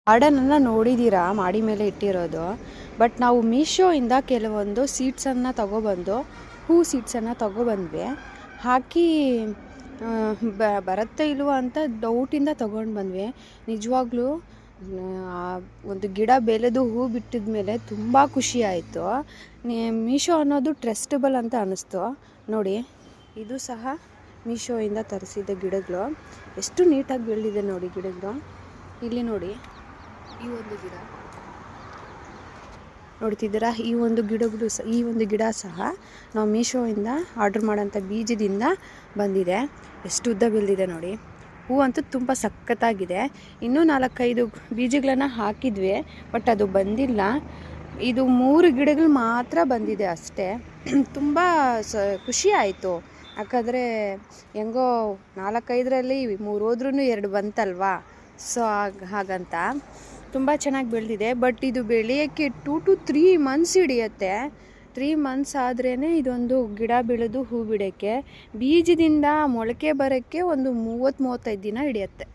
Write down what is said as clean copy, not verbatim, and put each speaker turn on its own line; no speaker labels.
ಗಾರ್ಡನನ್ನು ನೋಡಿದ್ದೀರಾ, ಮಾಡಿ ಮೇಲೆ ಇಟ್ಟಿರೋದು. ಬಟ್ ನಾವು ಮೀಶೋಯಿಂದ ಕೆಲವೊಂದು ಸೀಡ್ಸನ್ನು ತಗೊಬಂದು, ಹೂ ಸೀಡ್ಸನ್ನು ತಗೊಬಂದ್ವಿ. ಹಾಕಿ ಬರುತ್ತೆ ಇಲ್ವೋ ಅಂತ ಡೌಟಿಂದ ತೊಗೊಂಡು ಬಂದ್ವಿ. ನಿಜವಾಗ್ಲೂ ಒಂದು ಗಿಡ ಬೆಳೆದು ಹೂ ಬಿಟ್ಟಿದ ಮೇಲೆ ತುಂಬ ಖುಷಿ ಆಯಿತು. ಮೀಶೋ ಅನ್ನೋದು ಟ್ರಸ್ಟಬಲ್ ಅಂತ ಅನ್ನಿಸ್ತು. ನೋಡಿ, ಇದು ಸಹ ಮೀಶೋಯಿಂದ ತರಿಸಿದ ಗಿಡಗಳು. ಎಷ್ಟು ನೀಟಾಗಿ ಬೆಳೆದಿದೆ ನೋಡಿ ಗಿಡಗಳು. ಇಲ್ಲಿ ನೋಡಿ, ಈ ಒಂದು ಗಿಡ ನೋಡ್ತಿದ್ದೀರಾ, ಈ ಒಂದು ಗಿಡ ಸಹ ನಾವು ಮೀಶೋಯಿಂದ ಆರ್ಡ್ರ್ ಮಾಡೋಂಥ ಬೀಜದಿಂದ ಬಂದಿದೆ. ಎಷ್ಟು ಉದ್ದ ಬೆಳೆದಿದೆ ನೋಡಿ. ಹೂ ಅಂತೂ ತುಂಬ ಸಖತ್ತಾಗಿದೆ. ಇನ್ನೂ 4-5 ಬೀಜಗಳನ್ನು ಹಾಕಿದ್ವಿ, ಬಟ್ ಅದು ಬಂದಿಲ್ಲ. ಇದು 3 ಗಿಡಗಳು ಮಾತ್ರ ಬಂದಿದೆ ಅಷ್ಟೇ. ತುಂಬ ಖುಷಿ ಆಯಿತು. ಯಾಕಂದರೆ ಹೆಂಗೋ 4-5ರಲ್ಲಿ 3 ಹೋದ್ರೂ 2 ಬಂತಲ್ವಾ. ಸೊ ಹಾಗಂತ ತುಂಬ ಚೆನ್ನಾಗಿ ಬೆಳೆದಿದೆ. ಬಟ್ ಇದು ಬೆಳೆಯೋಕ್ಕೆ 2 to 3 ಮಂತ್ಸ್ ಹಿಡಿಯುತ್ತೆ. 3 ಮಂತ್ಸ್ ಆದ್ರೇ ಇದೊಂದು ಗಿಡ ಬೆಳೆದು ಹೂ ಬಿಡೋಕ್ಕೆ. ಬೀಜದಿಂದ ಮೊಳಕೆ ಬರೋಕ್ಕೆ ಒಂದು 30-35 ದಿನ ಹಿಡಿಯುತ್ತೆ.